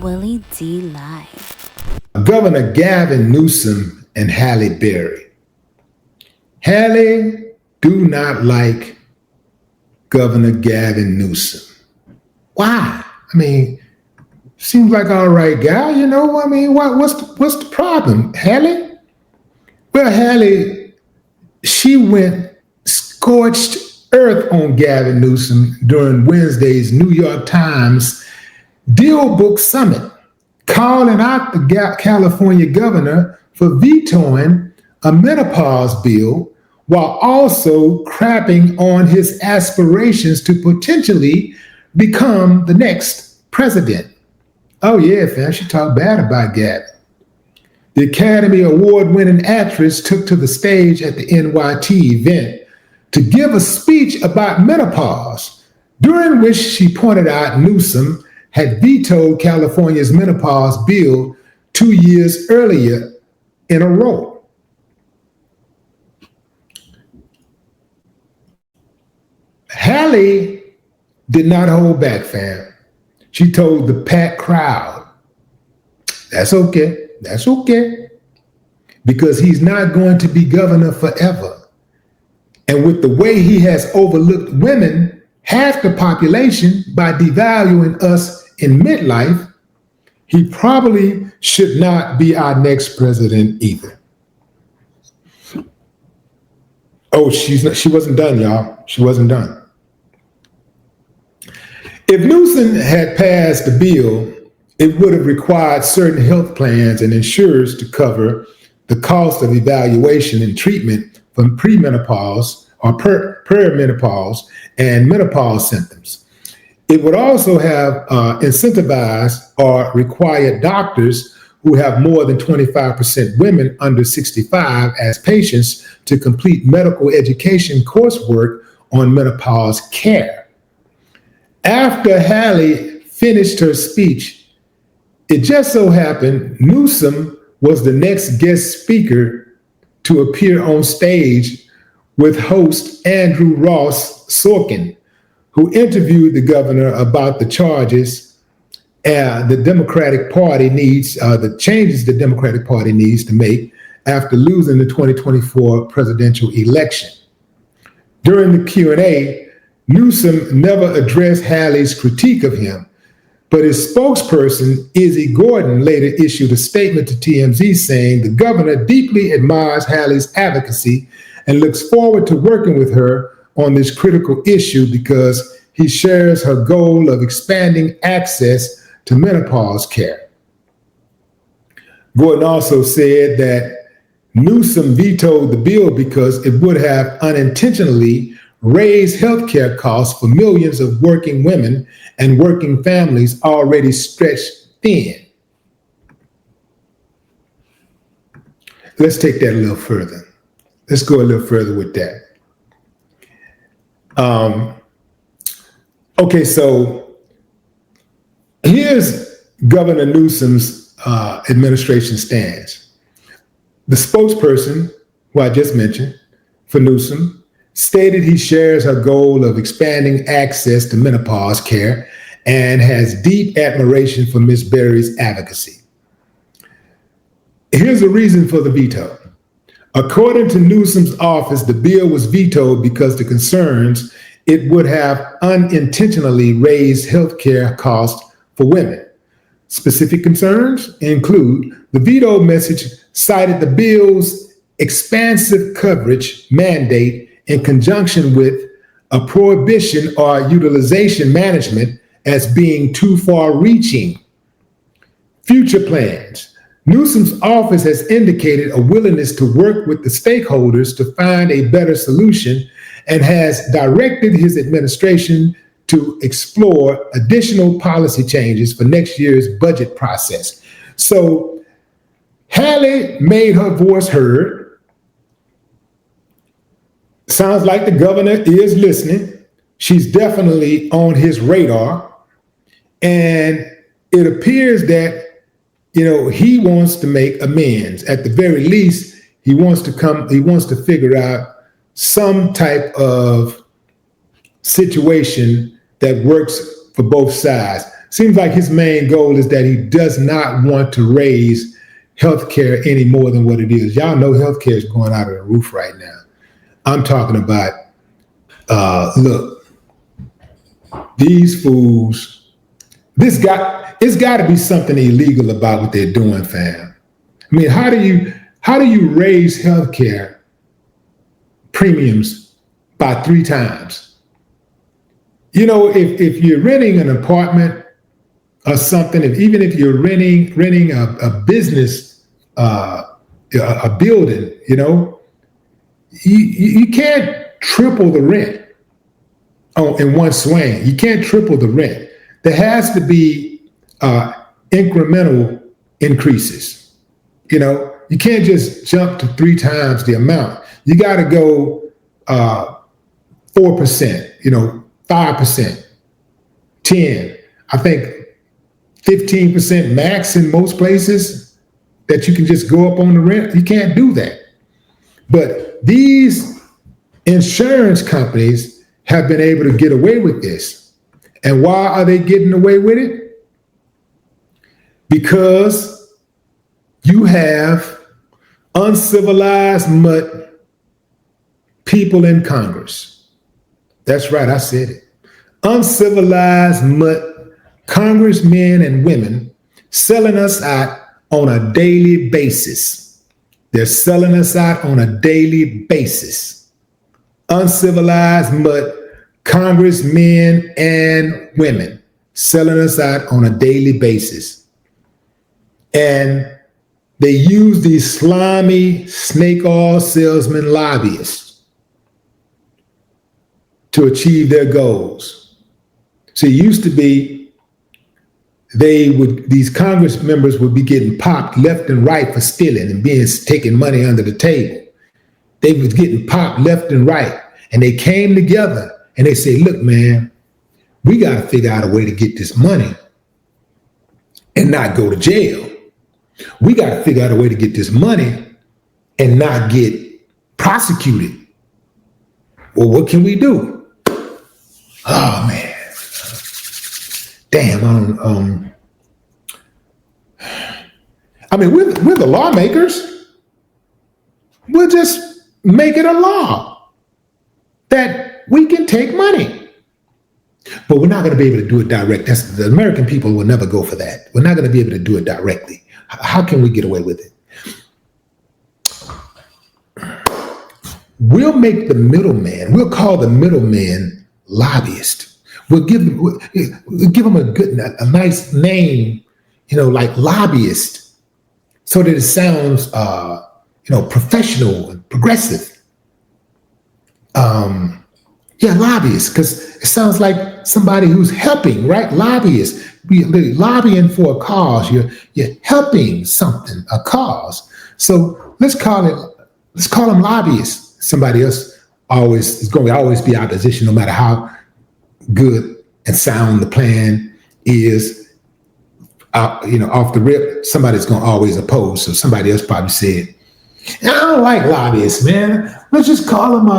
Willie D Live. Governor Gavin Newsom and Halle Berry. Halle do not like Governor Gavin Newsom. Why? I mean, seems like all right guy, you know. I mean, what's the problem, Halle? Well, Halle, she went scorched earth on Gavin Newsom during Wednesday's New York Times Deal Book Summit, calling out the California governor for vetoing a menopause bill while also crapping on his aspirations to potentially become the next president. Oh yeah, fam, she talked bad about Gavin. The Academy Award-winning actress took to the stage at the NYT event to give a speech about menopause, during which she pointed out Newsom had vetoed California's menopause bill 2 years earlier in a row. Halle did not hold back, fam. She told the packed crowd, that's okay, because he's not going to be governor forever. And with the way he has overlooked women, half the population, by devaluing us in midlife, he probably should not be our next president either. Oh, she wasn't done, y'all. She wasn't done. If Newsom had passed the bill, it would have required certain health plans and insurers to cover the cost of evaluation and treatment from premenopause or perimenopause and menopause symptoms. It would also have incentivized or required doctors who have more than 25% women under 65 as patients to complete medical education coursework on menopause care. After Halle finished her speech, it just so happened Newsom was the next guest speaker to appear on stage with host Andrew Ross Sorkin, who interviewed the governor about the charges the Democratic Party needs, the changes the Democratic Party needs to make after losing the 2024 presidential election. During the Q&A, Newsom never addressed Halle's critique of him, but his spokesperson, Izzy Gordon, later issued a statement to TMZ saying the governor deeply admires Halle's advocacy and looks forward to working with her on this critical issue because he shares her goal of expanding access to menopause care. Gordon also said that Newsom vetoed the bill because it would have unintentionally raised healthcare costs for millions of working women and working families already stretched thin. Let's take that a little further. Let's go a little further with that. Okay, so here's Governor Newsom's administration stance. The spokesperson, who I just mentioned, for Newsom, stated he shares her goal of expanding access to menopause care and has deep admiration for Ms. Berry's advocacy. Here's the reason for the veto. According to Newsom's office, the bill was vetoed because the concerns it would have unintentionally raised healthcare costs for women. Specific concerns include the veto message cited the bill's expansive coverage mandate in conjunction with a prohibition or utilization management as being too far-reaching. Future plans. Newsom's office has indicated a willingness to work with the stakeholders to find a better solution and has directed his administration to explore additional policy changes for next year's budget process. So Halle made her voice heard. Sounds like the governor is listening. She's definitely on his radar. And it appears that, he wants to make amends. At the very least, he wants to figure out some type of situation that works for both sides. seems like his main goal is that he does not want to raise healthcare any more than what it is. Y'all know healthcare is going out of the roof right now. I'm talking about, look, these fools, it's got to be something illegal about what they're doing, fam. I mean, how do you raise healthcare premiums by 3 times? You know, if you're renting an apartment or something, even if you're renting a business, a building, you know, you can't triple the rent in one swing. You can't triple the rent. There has to be incremental increases. You know, you can't just jump to 3 times the amount. You got to go 4%, you know, 5%, 10. I think 15% max in most places that you can just go up on the rent. You can't do that. But these insurance companies have been able to get away with this. And why are they getting away with it? Because you have uncivilized mutt people in Congress. That's right, I said it. Uncivilized mutt congressmen and women selling us out on a daily basis. They're selling us out on a daily basis. Uncivilized mutt congressmen and women selling us out on a daily basis. And they use these slimy snake oil salesman lobbyists to achieve their goals. So it used to be these Congress members would be getting popped left and right for stealing and taking money under the table. They was getting popped left and right. And they came together and they say, look, man, we got to figure out a way to get this money and not go to jail. We got to figure out a way to get this money and not get prosecuted. Well, what can we do? Oh, man. Damn, I mean, we're the lawmakers. We'll just make it a law that we can take money. But we're not going to be able to do it direct. The American people will never go for that. We're not going to be able to do it directly. How can we get away with it? We'll make the middleman, we'll call the middleman lobbyist. We'll give them a nice name, you know, like lobbyist, so that it sounds, professional and progressive. Lobbyist, because it sounds like somebody who's helping, right? Lobbyist, lobbying for a cause. You're helping something, a cause. So let's call them lobbyists. Somebody else is going to always be opposition, no matter how good and sound the plan is. Off the rip, somebody's going to always oppose. So somebody else probably said, I don't like lobbyists, man. Let's just call them,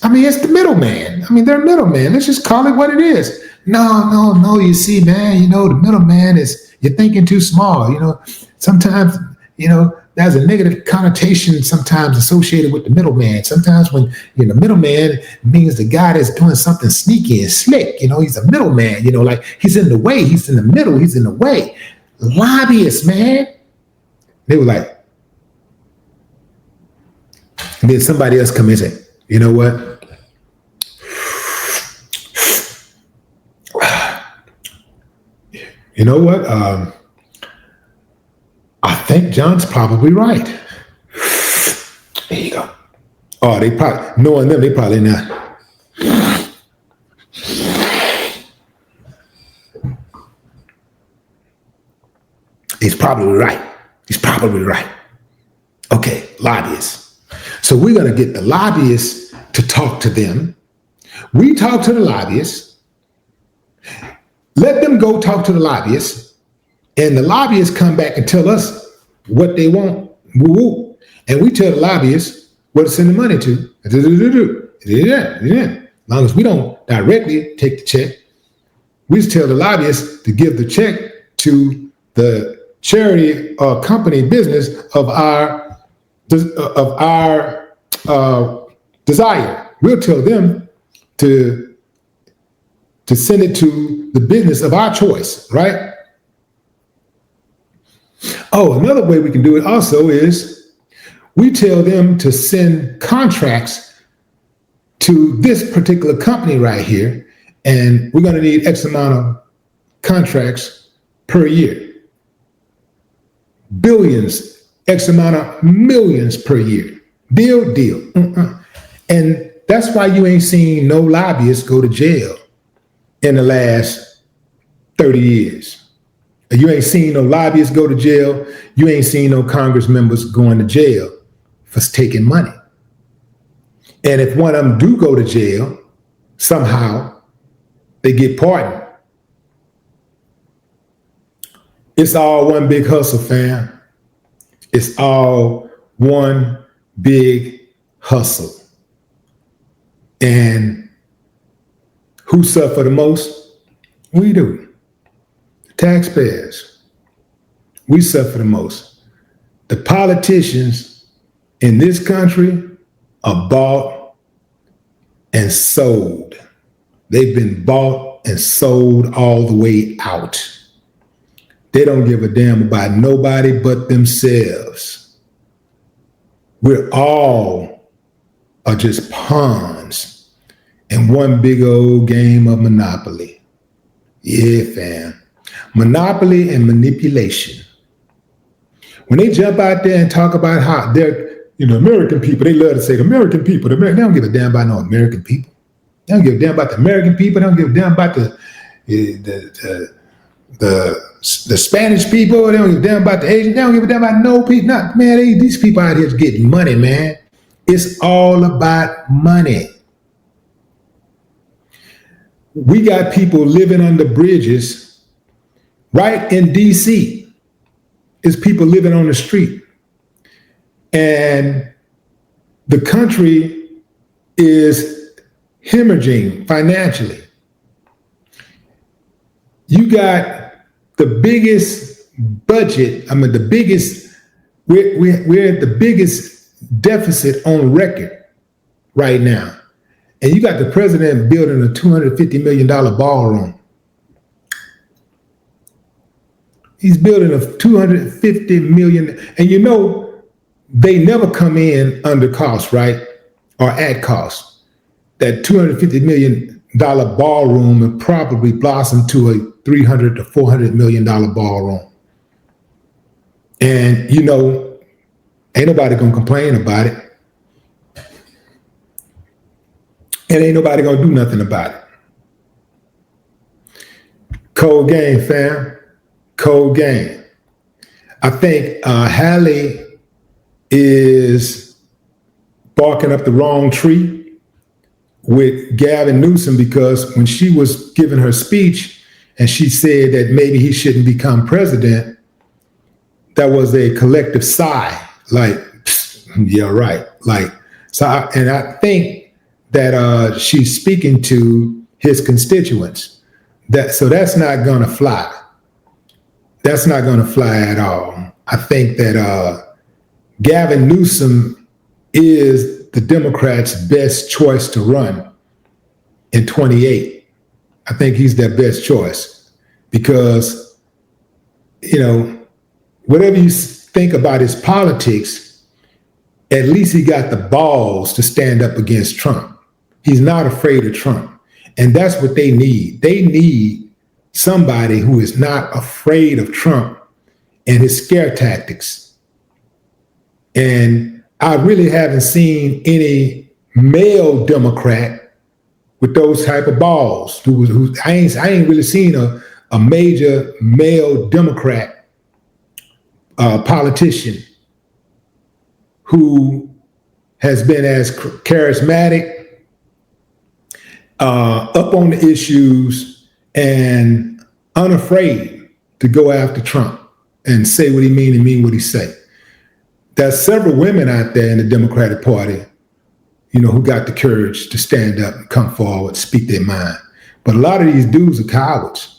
it's the middleman. They're middleman. Let's just call it what it is. No, you see, man, the middleman you're thinking too small. Sometimes, there's a negative connotation sometimes associated with the middleman. Sometimes when middleman means the guy that's doing something sneaky and slick, he's a middleman, like he's in the way, he's in the middle, he's in the way. Lobbyists, man. They were like, and then somebody else come in and say, you know what? I think John's probably right. There you go. Oh, they probably, knowing them, they probably not. He's probably right. Okay, lobbyists. So we're going to get the lobbyists to talk to them. We talk to the lobbyists. Let them go talk to the lobbyists. And the lobbyists come back and tell us what they want. Woo-woo. And we tell the lobbyists what to send the money to. As long as we don't directly take the check. We just tell the lobbyists to give the check to the charity or company business of our desire. We'll tell them to send it to the business of our choice, right? Oh, another way we can do it also is we tell them to send contracts to this particular company right here, and we're going to need X amount of contracts per year. Billions, X amount of millions per year. Deal. And that's why you ain't seen no lobbyists go to jail in the last 30 years. You ain't seen no lobbyists go to jail. You ain't seen no Congress members going to jail for taking money. And if one of them do go to jail, somehow they get pardoned. It's all one big hustle, fam. It's all one big hustle. And who suffer the most? We do. The taxpayers. We suffer the most. The politicians in this country are bought and sold. They've been bought and sold all the way out. They don't give a damn about nobody but themselves. We're all are just pawns in one big old game of Monopoly. Yeah, fam. Monopoly and manipulation. When they jump out there and talk about how they're, American people, they love to say the American people, they don't give a damn about no American people. They don't give a damn about the American people. They don't give a damn about the Spanish people. They don't give a damn about the Asians. They don't give a damn about no people. These people out here getting money, man. It's all about money. We got people living under bridges right in DC. It's people living on the street. And the country is hemorrhaging financially. You got the biggest budget. We're at the biggest deficit on record right now. And you got the president building a $250 million ballroom. He's building a $250 million, and they never come in under cost, right? Or at cost. That $250 million ballroom would probably blossom to a $300 to $400 million ballroom. And ain't nobody gonna complain about it. And ain't nobody gonna do nothing about it. Cold game, fam. Cold game. I think Halle is barking up the wrong tree with Gavin Newsom, because when she was giving her speech and she said that maybe he shouldn't become president, that was a collective sigh. Like, yeah, right. Like, and I think that she's speaking to his constituents. So that's not gonna fly. That's not gonna fly at all. I think that Gavin Newsom is the Democrats' best choice to run in 28. I think he's their best choice because, whatever you think about his politics, at least he got the balls to stand up against Trump. He's not afraid of Trump. And that's what they need. They need somebody who is not afraid of Trump and his scare tactics. And I really haven't seen any male Democrat with those type of balls. I ain't really seen a major male Democrat politician who has been as charismatic, up on the issues, and unafraid to go after Trump and say what he mean and mean what he say. There's several women out there in the Democratic Party, who got the courage to stand up and come forward, speak their mind. But a lot of these dudes are cowards.